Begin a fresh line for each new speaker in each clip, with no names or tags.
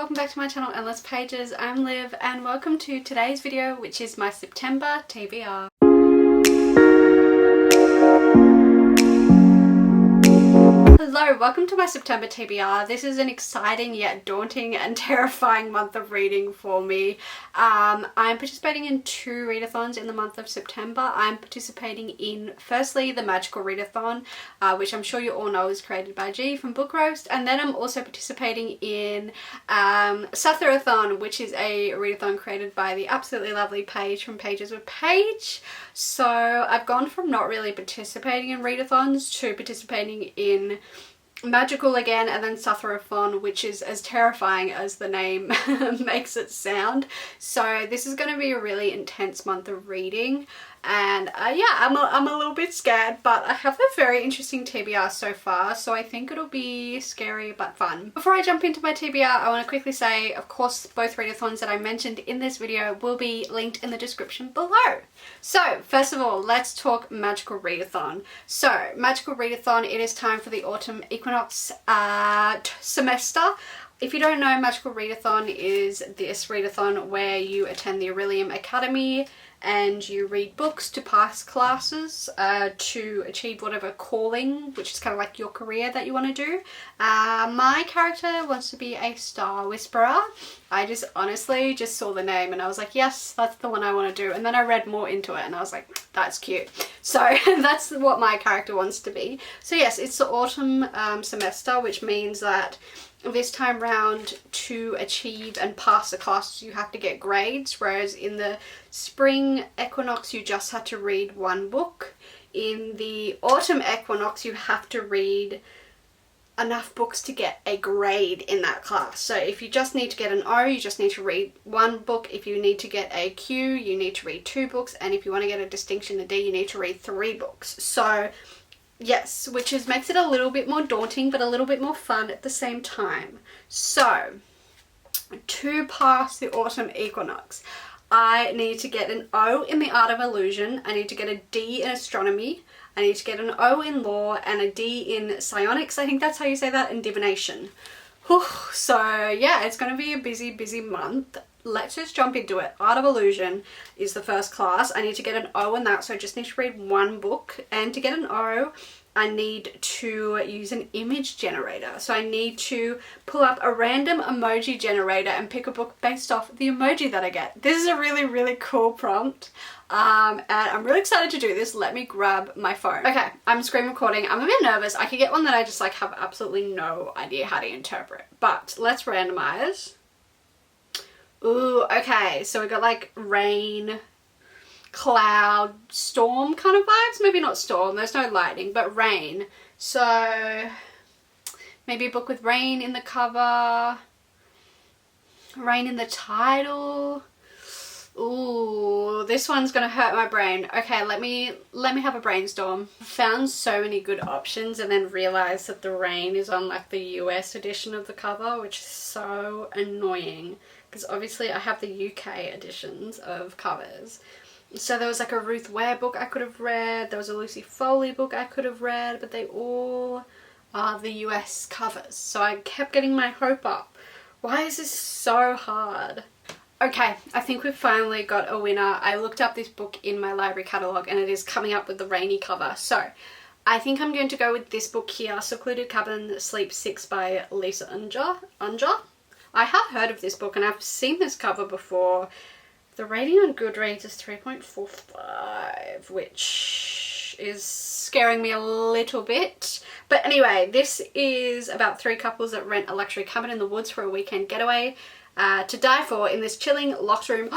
welcome back to my channel Endless Pages. I'm Liv and welcome to today's video, which is my September TBR. Hello, welcome to my September TBR. This is an exciting yet daunting and terrifying month of reading for me. I'm participating in 2 readathons in the month of September. I'm participating in, firstly, the Magical Readathon, which I'm sure you all know is created by G from Book Roast, and then I'm also participating in Sufferathon, which is a readathon created by the absolutely lovely Paige from Pages with Paige. So I've gone from not really participating in readathons to participating in Magical again, and then Sufferathon, which is as terrifying as the name makes it sound. So this is going to be a really intense month of reading, and yeah, I'm a little bit scared, but I have a very interesting TBR so far, so I think it'll be scary but fun. Before I jump into my TBR, I want to quickly say, of course, both readathons that I mentioned in this video will be linked in the description below. So first of all, let's talk Magical Readathon. So Magical Readathon, it is time for the autumn equinox semester. If you don't know, Magical Readathon is this readathon where you attend the Aurelium Academy and you read books to pass classes to achieve whatever calling, which is kind of like your career that you want to do. My character wants to be a star whisperer. I just honestly just saw the name and I was like, yes, that's the one I want to do. And then I read more into it and I was like, that's cute. So that's what my character wants to be. So yes, it's the autumn semester, which means that this time round, to achieve and pass the classes you have to get grades, whereas in the spring equinox you just had to read 1 book. In the autumn equinox you have to read enough books to get a grade in that class. So if you just need to get an O, you just need to read 1 book. If you need to get a Q, you need to read 2 books, and if you want to get a distinction, a D, you need to read 3 books. So yes, which makes it a little bit more daunting but a little bit more fun at the same time. So to pass the autumn equinox, I need to get an O in the art of illusion, I need to get a D in astronomy, I need to get an O in law and a D in psionics, I think that's how you say that, and divination. Whew. So yeah, it's going to be a busy month. Let's just jump into it. Art of Illusion is the first class. I need to get an O in that, so I just need to read 1 book. And to get an O, I need to use an image generator. So I need to pull up a random emoji generator and pick a book based off the emoji that I get. This is a really cool prompt. And I'm really excited to do this. Let me grab my phone. Okay, I'm screen recording. I'm a bit nervous. I could get one that I just like have absolutely no idea how to interpret. But let's randomize. Ooh, okay, so we got like rain, cloud, storm kind of vibes. Maybe not storm, there's no lightning, but rain. So maybe a book with rain in the cover, rain in the title. Ooh, this one's gonna hurt my brain. Okay, let me have a brainstorm. I found so many good options and then realized that the rain is on like the US edition of the cover, which is so annoying because obviously I have the UK editions of covers. So there was like a Ruth Ware book I could have read, there was a Lucy Foley book I could have read, but they all are the US covers. So I kept getting my hope up. Why is this so hard? Okay, I think we've finally got a winner. I looked up this book in my library catalogue and it is coming up with the rainy cover. So I think I'm going to go with this book here, Secluded Cabin Sleep 6 by Lisa Unger. I have heard of this book and I've seen this cover before. The rating on Goodreads is 3.45, which is scaring me a little bit. But anyway, this is about 3 couples that rent a luxury cabin in the woods for a weekend getaway. To die for in this chilling locked room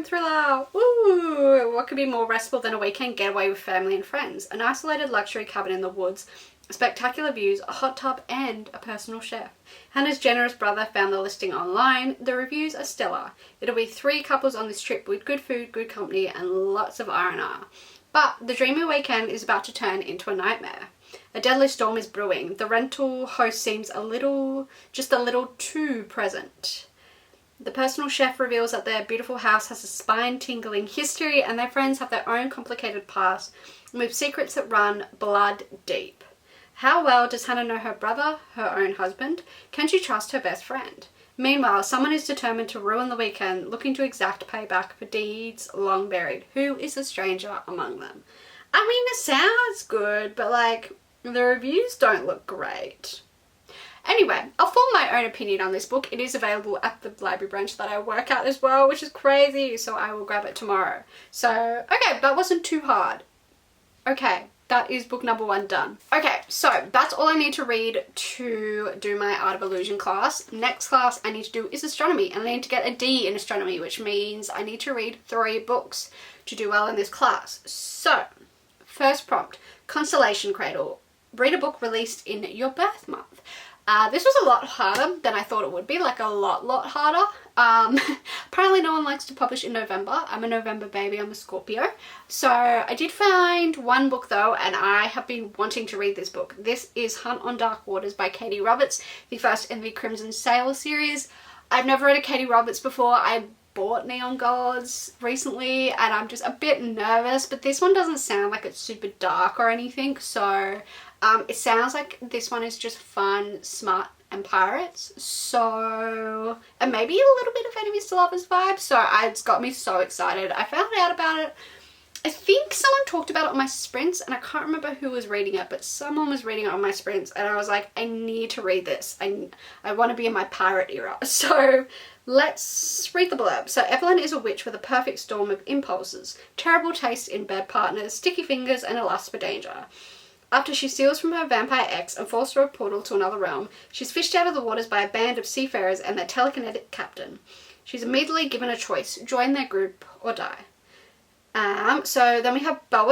thriller. Woo! What could be more restful than a weekend getaway with family and friends? An isolated luxury cabin in the woods, spectacular views, a hot tub and a personal chef. Hannah's generous brother found the listing online. The reviews are stellar. It'll be 3 couples on this trip with good food, good company and lots of R&R. But the dreamy weekend is about to turn into a nightmare. A deadly storm is brewing. The rental host seems just a little too present. The personal chef reveals that their beautiful house has a spine-tingling history and their friends have their own complicated past with secrets that run blood deep. How well does Hannah know her brother, her own husband? Can she trust her best friend? Meanwhile, someone is determined to ruin the weekend, looking to exact payback for deeds long buried. Who is the stranger among them? I mean, it sounds good, but like, the reviews don't look great. Anyway, I'll form my own opinion on this book. It is available at the library branch that I work at as well, which is crazy, so I will grab it tomorrow. So, okay, that wasn't too hard. Okay, that is book number 1 done. Okay, so that's all I need to read to do my Art of Illusion class. Next class I need to do is astronomy, and I need to get a D in astronomy, which means I need to read 3 books to do well in this class. So, first prompt, Constellation Cradle. Read a book released in your birth month. This was a lot harder than I thought it would be, like a lot harder. Apparently no one likes to publish in November. I'm a November baby, I'm a Scorpio. So I did find one book though, and I have been wanting to read this book. This is Hunt on Dark Waters by Katie Roberts, the first in the Crimson Sail series. I've never read a Katie Roberts before. I bought Neon Gods recently and I'm just a bit nervous, but this one doesn't sound like it's super dark or anything, so it sounds like this one is just fun, smart, and pirates. So, and maybe a little bit of enemies to lovers vibe. So it's got me so excited. I found out about it. I think someone talked about it on my sprints, and I can't remember who was reading it, but someone was reading it on my sprints, and I was like, I need to read this. I want to be in my pirate era. So let's read the blurb. So Evelyn is a witch with a perfect storm of impulses, terrible taste in bed partners, sticky fingers, and a lust for danger. After she steals from her vampire ex and falls through a portal to another realm, she's fished out of the waters by a band of seafarers and their telekinetic captain. She's immediately given a choice: join their group or die. So then we have Bowen,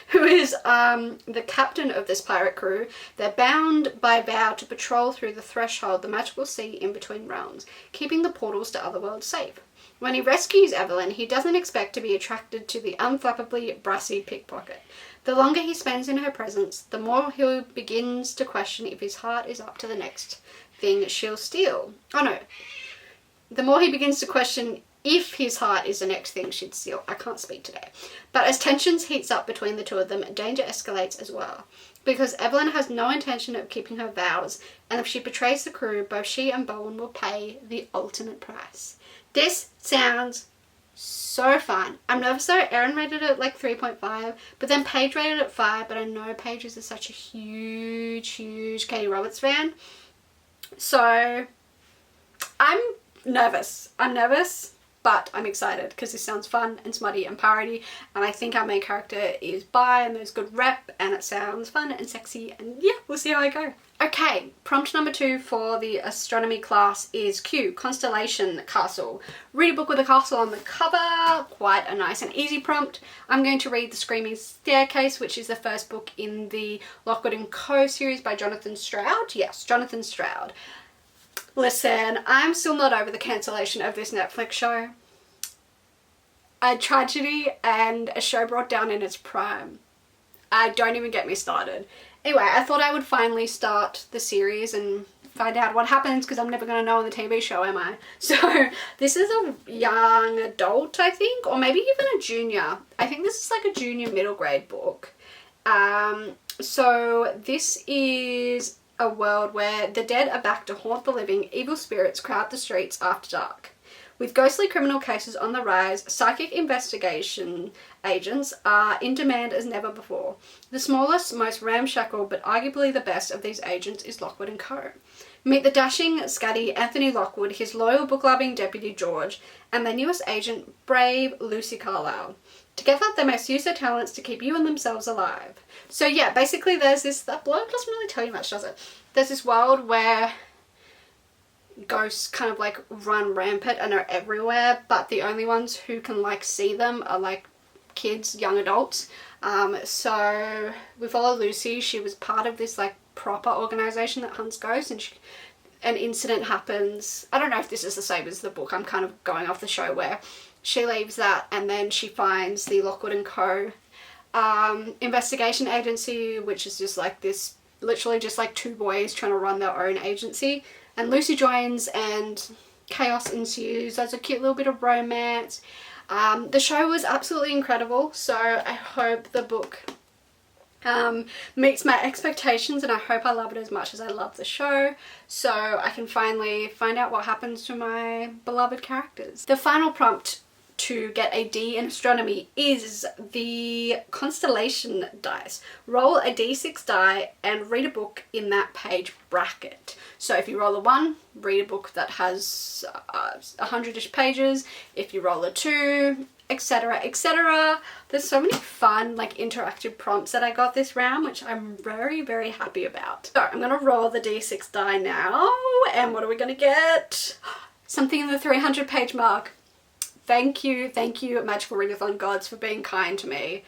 who is the captain of this pirate crew. They're bound by vow to patrol through the threshold, the magical sea in between realms, keeping the portals to other worlds safe. When he rescues Evelyn, he doesn't expect to be attracted to the unflappably brassy pickpocket. The longer he spends in her presence, the more he begins to question if his heart is up to the next thing she'll steal. Oh no. The more he begins to question if his heart is the next thing she'd steal. I can't speak today. But as tensions heats up between the two of them, danger escalates as well. Because Evelyn has no intention of keeping her vows, and if she betrays the crew, both she and Bowen will pay the ultimate price. This sounds so fun. I'm nervous though. Erin rated it like 3.5, but then Paige rated it 5, but I know Paige is such a huge Katie Roberts fan. So I'm nervous. But I'm excited because this sounds fun and smutty and piratey, and I think our main character is bi and there's good rep and it sounds fun and sexy, and yeah, we'll see how I go. Okay, prompt number 2 for the astronomy class is Q, Constellation Castle. Read a book with a castle on the cover. Quite a nice and easy prompt. I'm going to read The Screaming Staircase, which is the first book in the Lockwood & Co. series by Jonathan Stroud. Yes, Jonathan Stroud. Listen, I'm still not over the cancellation of this Netflix show. A tragedy and a show brought down in its prime. Don't even get me started. Anyway, I thought I would finally start the series and find out what happens, because I'm never going to know on the TV show, am I? So this is a young adult, I think, or maybe even a junior. I think this is like a junior middle grade book. So this is a world where the dead are back to haunt the living, evil spirits crowd the streets after dark. With ghostly criminal cases on the rise, psychic investigation agents are in demand as never before. The smallest, most ramshackle, but arguably the best of these agents is Lockwood & Co. Meet the dashing, scuddy Anthony Lockwood, his loyal book-loving deputy George, and their newest agent, brave Lucy Carlyle. Together, they must use their talents to keep you and themselves alive. So yeah, basically there's this, that blurb doesn't really tell you much, does it? There's this world where ghosts kind of like run rampant and are everywhere, but the only ones who can like see them are like kids, young adults. So we follow Lucy. She was part of this like proper organization that hunts ghosts, and an incident happens. I don't know if this is the same as the book. I'm kind of going off the show, where she leaves that and then she finds the Lockwood & Co. Investigation agency, which is just like this, literally just like two boys trying to run their own agency. And Lucy joins and chaos ensues. There's a cute little bit of romance. The show was absolutely incredible, so I hope the book meets my expectations, and I hope I love it as much as I love the show, so I can finally find out what happens to my beloved characters. The final prompt to get a D in astronomy is the constellation dice. Roll a d6 die and read a book in that page bracket. So if you roll a 1, read a book that has 100-ish pages. If you roll a 2, etc, etc. There's so many fun like interactive prompts that I got this round, which I'm very, very happy about. So I'm gonna roll the d6 die now, and what are we gonna get? Something in the 300 page mark. Thank you, Magical Readathon gods, for being kind to me.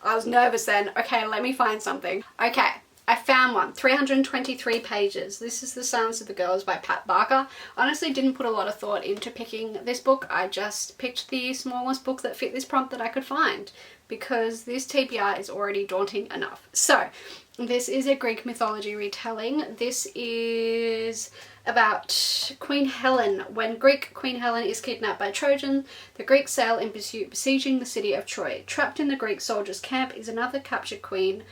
I was nervous then. Okay, let me find something. Okay, I found one. 323 pages. This is The Silence of the Girls by Pat Barker. Honestly, didn't put a lot of thought into picking this book. I just picked the smallest book that fit this prompt that I could find, because this TBR is already daunting enough. So, this is a Greek mythology retelling. This is about Queen Helen. When Greek Queen Helen is kidnapped by Trojan, the Greeks sail in pursuit, besieging the city of Troy. Trapped in the Greek soldiers' camp is another captured queen,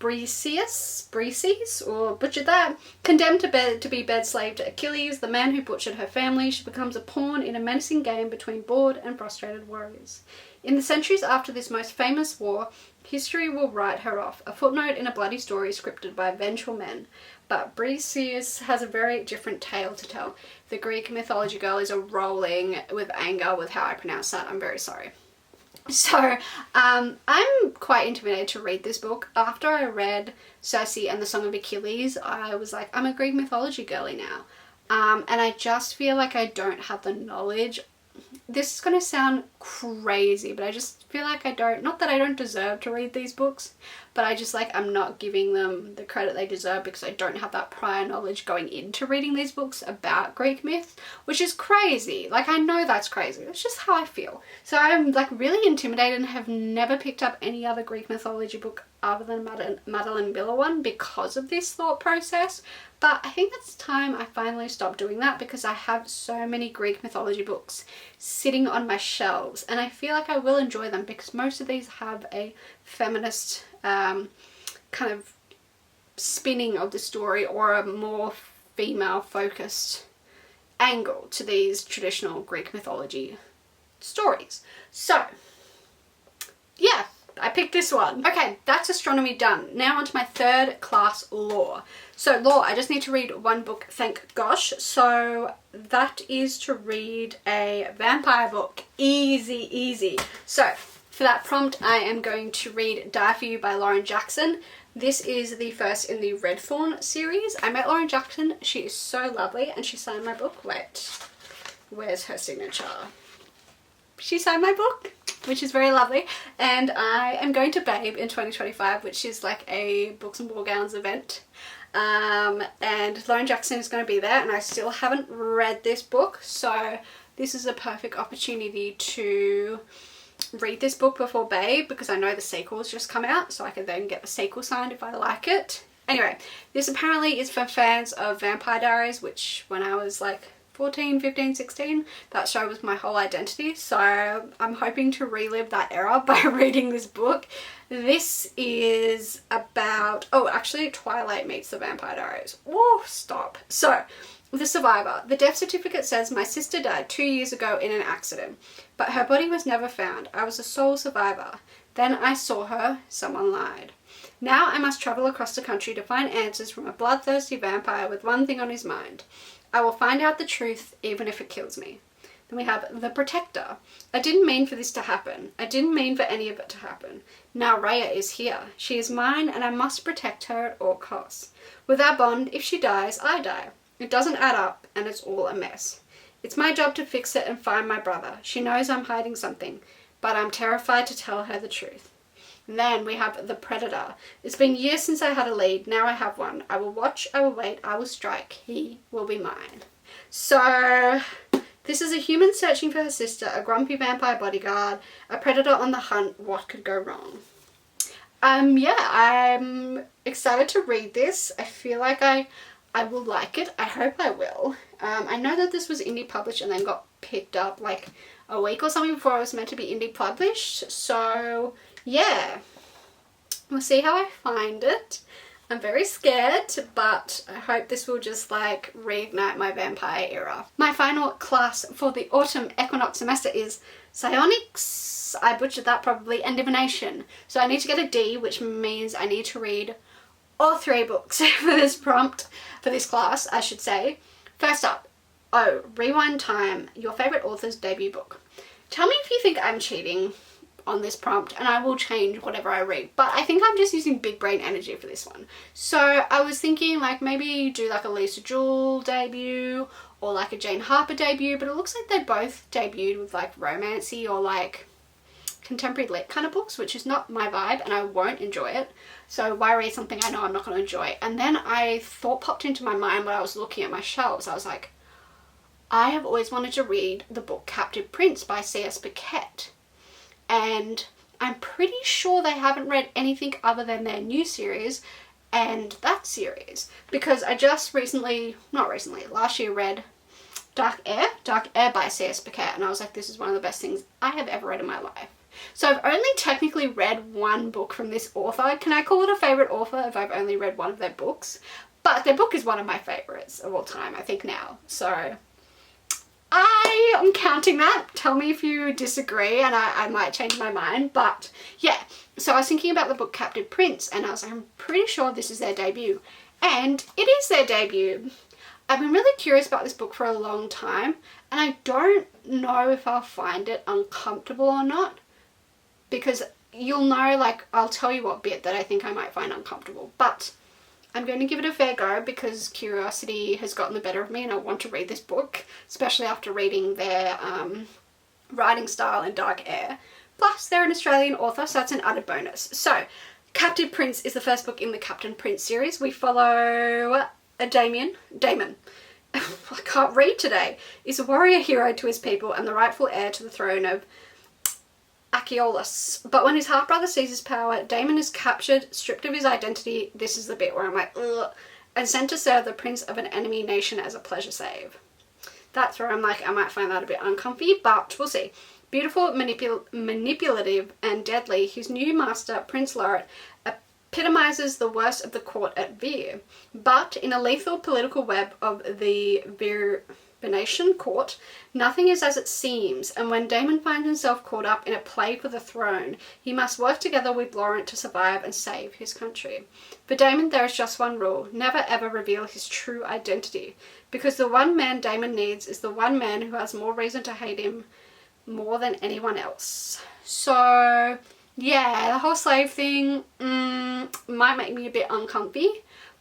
Briseis, or butchered that, condemned to be bed slave to Achilles, the man who butchered her family. She becomes a pawn in a menacing game between bored and frustrated warriors. In the centuries after this most famous war, history will write her off, a footnote in a bloody story scripted by vengeful men. But Briseis has a very different tale to tell. The Greek mythology girl is rolling with anger with how I pronounce that. I'm very sorry. So, I'm quite intimidated to read this book. After I read Circe and the Song of Achilles, I was like, I'm a Greek mythology girly now. And I just feel like I don't have the knowledge. This is going to sound crazy, but I just feel like I don't, not that I don't deserve to read these books, but I just like, I'm not giving them the credit they deserve because I don't have that prior knowledge going into reading these books about Greek myth, which is crazy. Like, I know that's crazy. That's just how I feel. So I'm like really intimidated and have never picked up any other Greek mythology book other than Madeline Miller one because of this thought process. But I think it's time I finally stop doing that, because I have so many Greek mythology books sitting on my shelves, and I feel like I will enjoy them because most of these have a feminist kind of spinning of the story, or a more female focused angle to these traditional Greek mythology stories. So yeah, I picked this one. Okay, that's astronomy done. Now onto my third class, law. So law, I just need to read one book, thank gosh. So that is to read a vampire book. Easy, easy. So for that prompt, I am going to read Die For You by Lauren Jackson. This is the first in the Readathon series. I met Lauren Jackson. She is so lovely, and she signed my book. Wait, where's her signature? She signed my book, which is very lovely, and I am going to Babe in 2025, which is like a books and ball gowns event, and Lauren Jackson is going to be there, and I still haven't read this book, so this is a perfect opportunity to read this book before Babe, because I know the sequel's just come out, so I can then get the sequel signed if I like it. Anyway, this apparently is for fans of Vampire Diaries, which when I was like 14, 15, 16, that show was my whole identity, so I'm hoping to relive that era by reading this book. This is about, oh actually Twilight meets the Vampire Diaries. Whoa, stop. So, the survivor. The death certificate says my sister died 2 years ago in an accident, but her body was never found. I was the sole survivor. Then I saw her. Someone lied. Now I must travel across the country to find answers from a bloodthirsty vampire with one thing on his mind. I will find out the truth even if it kills me. Then we have the protector. I didn't mean for this to happen. I didn't mean for any of it to happen. Now Rhea is here. She is mine, and I must protect her at all costs. With our bond, if she dies, I die. It doesn't add up, and it's all a mess. It's my job to fix it and find my brother. She knows I'm hiding something, but I'm terrified to tell her the truth. And then we have the predator. It's been years since I had a lead. Now I have one. I will watch, I will wait, I will strike. He will be mine. So this is a human searching for her sister, a grumpy vampire bodyguard, a predator on the hunt. What could go wrong? Yeah, I'm excited to read this. I feel like I will like it. I hope I will. I know that this was indie published and then got picked up like a week or something before it was meant to be indie published. So yeah, We'll see how I find it. I'm very scared, but I hope this will just like reignite my vampire era. My final class for the autumn equinox semester is psionics. I butchered that probably, and divination. So I need to get a D, which means I need to read all 3 books for this prompt, for this class, I should say. First up, rewind time, your favorite author's debut book. Tell me if you think I'm cheating on this prompt, and I will change whatever I read, but I think I'm just using big brain energy for this one. So I was thinking like maybe do like a Lisa Jewell debut or like a Jane Harper debut, but it looks like they both debuted with like romancy or like contemporary lit kind of books, which is not my vibe and I won't enjoy it. So why read something I know I'm not going to enjoy? And then thought popped into my mind when I was looking at my shelves. I was like, I have always wanted to read the book Captive Prince by C.S. Beckett. And I'm pretty sure they haven't read anything other than their new series and that series, because I just last year read Dark Air by C.S. Beckett, and I was like, this is one of the best things I have ever read in my life. So I've only technically read 1 book from this author. Can I call it a favourite author if I've only read 1 of their books? But their book is one of my favourites of all time, I think now. So I am counting that. Tell me if you disagree and I might change my mind. But yeah, so I was thinking about the book Captive Prince and I was like, I'm pretty sure this is their debut. And it is their debut. I've been really curious about this book for a long time and I don't know if I'll find it uncomfortable or not, because you'll know, like, I'll tell you what bit that I think I might find uncomfortable. But I'm going to give it a fair go because curiosity has gotten the better of me and I want to read this book, especially after reading their writing style in Dark Air. Plus, they're an Australian author, so that's an added bonus. So, Captive Prince is the first book in the Captain Prince series. We follow Damon. I can't read today. Is a warrior hero to his people and the rightful heir to the throne of Aeolus. But when his half-brother seizes power, Damon is captured, stripped of his identity, this is the bit where I'm like, ugh, and sent to serve the prince of an enemy nation as a pleasure save. That's where I'm like, I might find that a bit uncomfy, but we'll see. Beautiful, manipulative, and deadly, his new master, Prince Lauret, epitomizes the worst of the court at Vir. But in a lethal political web of the Venetian court, nothing is as it seems, and when Damon finds himself caught up in a play for the throne, he must work together with Laurent to survive and save his country. For Damon, there is just one rule: never ever reveal his true identity, because the one man Damon needs is the one man who has more reason to hate him more than anyone else. So yeah, the whole slave thing might make me a bit uncomfy,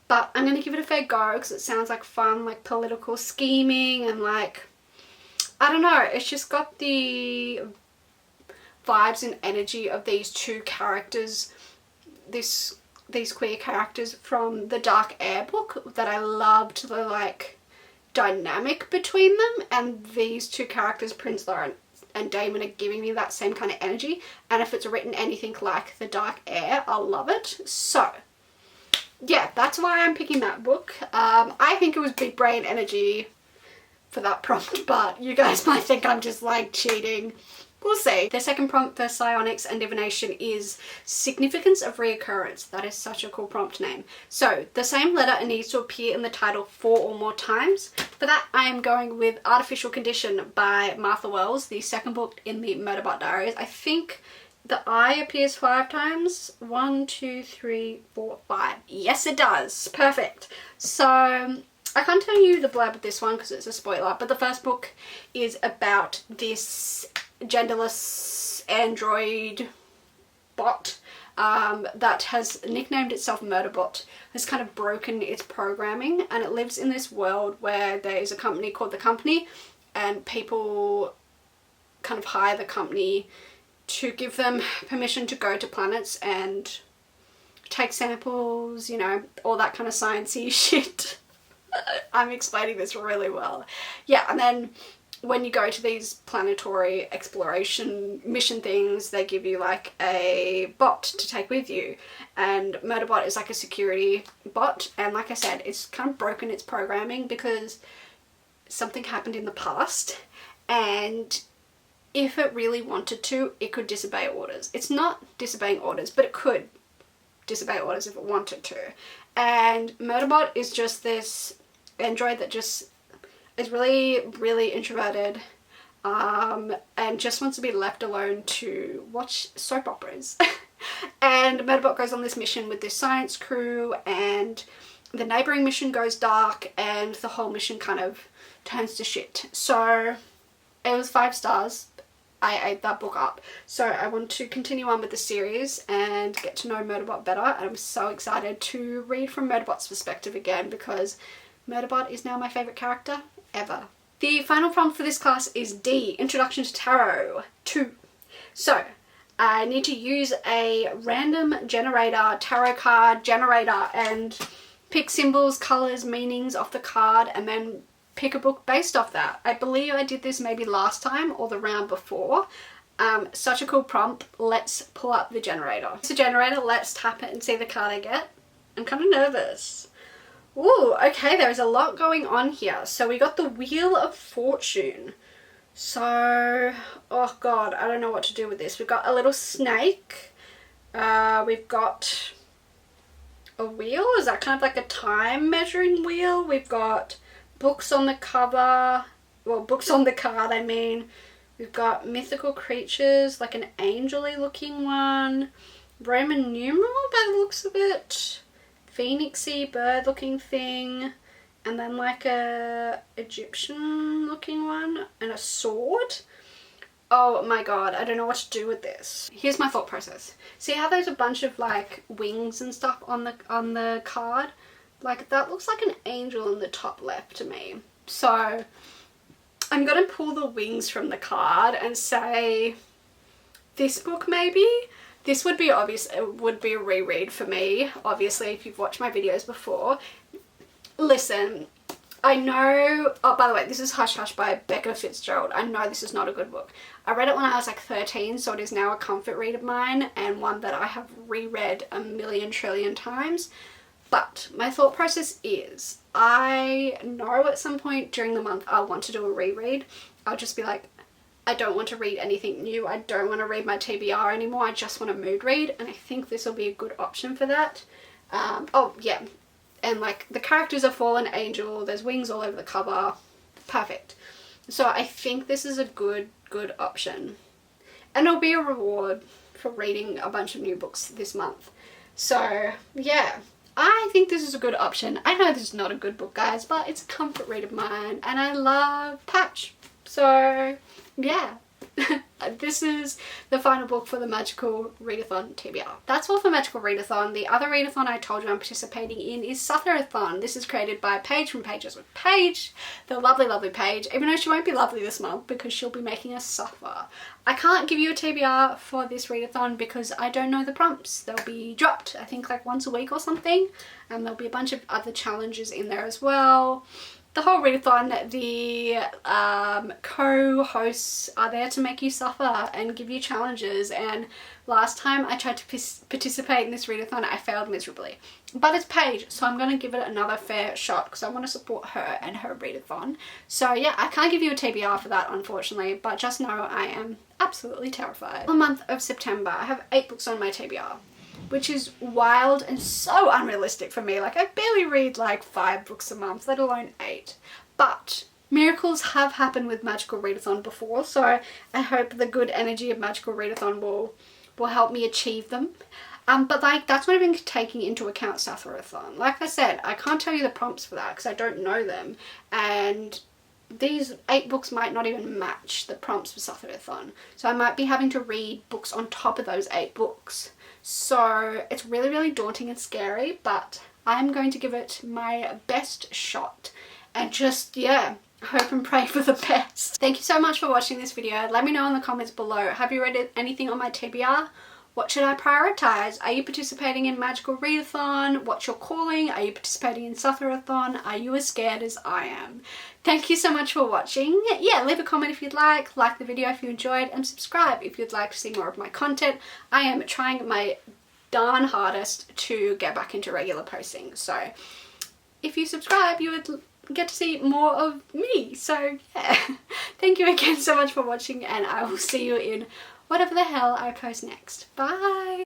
but I'm going to give it a fair go because it sounds like fun, like political scheming and like, I don't know, it's just got the vibes and energy of these 2 characters, these queer characters from the Dark Air book, that I loved the like dynamic between them, and these 2 characters, Prince Lauren and Damon, are giving me that same kind of energy, and if it's written anything like the Dark Air, I'll love it. So yeah, that's why I'm picking that book. I think it was big brain energy for that prompt, but you guys might think I'm just like cheating. We'll see. The second prompt for psionics and divination is significance of reoccurrence. That is such a cool prompt name. So the same letter needs to appear in the title 4 or more times. For that, I am going with Artificial Condition by Martha Wells, the second book in the Murderbot Diaries. I think the I appears 5 times. 1, 2, 3, 4, 5. Yes, it does. Perfect. So I can't tell you the blurb of this one because it's a spoiler, but the first book is about this genderless android bot that has nicknamed itself Murderbot, has kind of broken its programming, and it lives in this world where there's a company called The Company, and people kind of hire the company to give them permission to go to planets and take samples, you know, all that kind of sciencey shit. I'm explaining this really well. Yeah, and then when you go to these planetary exploration mission things, they give you like a bot to take with you, and Murderbot is like a security bot, and like I said, it's kind of broken its programming because something happened in the past, and if it really wanted to, it could disobey orders. It's not disobeying orders, but it could disobey orders if it wanted to. And Murderbot is just this android that just is really, really introverted, and just wants to be left alone to watch soap operas. And Murderbot goes on this mission with this science crew, and the neighbouring mission goes dark, and the whole mission kind of turns to shit. So it was 5 stars. I ate that book up. So I want to continue on with the series and get to know Murderbot better. And I'm so excited to read from Murderbot's perspective again, because Murderbot is now my favourite character ever. The final prompt for this class is D, Introduction to Tarot 2. So I need to use a random generator, tarot card generator, and pick symbols, colours, meanings off the card, and then pick a book based off that. I believe I did this maybe last time or the round before. Such a cool prompt. Let's pull up the generator. It's a generator. Let's tap it and see the card I get. I'm kind of nervous. Ooh, okay, there's a lot going on here. So we got the Wheel of Fortune. So, oh god, I don't know what to do with this. We've got a little snake. We've got a wheel. Is that kind of like a time measuring wheel? We've got books on the cover. Well, books on the card, I mean. We've got mythical creatures, like an angel-y looking one. Roman numeral by the looks of it. Phoenix-y bird looking thing. And then like a Egyptian looking one. And a sword. Oh my god, I don't know what to do with this. Here's my thought process. See how there's a bunch of like wings and stuff on the card? Like that looks like an angel in the top left to me. So I'm gonna pull the wings from the card and say this book maybe. This would be obvious, it would be a reread for me, obviously, if you've watched my videos before. Listen, I know, oh by the way, this is Hush Hush by Becca Fitzgerald. I know this is not a good book. I read it when I was like 13, so it is now a comfort read of mine, and one that I have reread a million trillion times. But my thought process is, I know at some point during the month I'll want to do a reread. I'll just be like, I don't want to read anything new. I don't want to read my TBR anymore. I just want to mood read, and I think this will be a good option for that. Oh yeah, and like the character's a fallen angel. There's wings all over the cover. Perfect. So I think this is a good option, and it'll be a reward for reading a bunch of new books this month. So yeah, I think this is a good option. I know this is not a good book, guys, but it's a comfort read of mine, and I love Patch. So yeah, this is the final book for the Magical Readathon TBR. That's all for Magical Readathon. The other readathon I told you I'm participating in is Sufferathon. This is created by Paige from Pages with Paige, the lovely, lovely Paige, even though she won't be lovely this month because she'll be making us suffer. I can't give you a TBR for this readathon because I don't know the prompts. They'll be dropped, I think like once a week or something, and there'll be a bunch of other challenges in there as well. The whole readathon, the co-hosts are there to make you suffer and give you challenges, and last time I tried to participate in this readathon I failed miserably. But it's Paige, so I'm going to give it another fair shot because I want to support her and her readathon. So yeah, I can't give you a TBR for that unfortunately, but just know I am absolutely terrified. For the month of September I have 8 books on my TBR, which is wild and so unrealistic for me. Like I barely read like 5 books a month, let alone 8. But miracles have happened with Magical Readathon before, so I hope the good energy of Magical Readathon will help me achieve them. But like that's not even taking into account Sufferathon. Like I said, I can't tell you the prompts for that because I don't know them, and these 8 books might not even match the prompts for Sufferathon. So I might be having to read books on top of those 8 books. So it's really, really daunting and scary, but I'm going to give it my best shot and just, yeah, hope and pray for the best. Thank you so much for watching this video. Let me know in the comments below. Have you read anything on my TBR? What should I prioritize? Are you participating in Magical Readathon? What's your calling? Are you participating in Sufferathon? Are you as scared as I am? Thank you so much for watching. Yeah, leave a comment if you'd like the video if you enjoyed, and subscribe if you'd like to see more of my content. I am trying my darn hardest to get back into regular posting. So if you subscribe, you would get to see more of me. So yeah, thank you again so much for watching, and I will see you in whatever the hell I post next. Bye!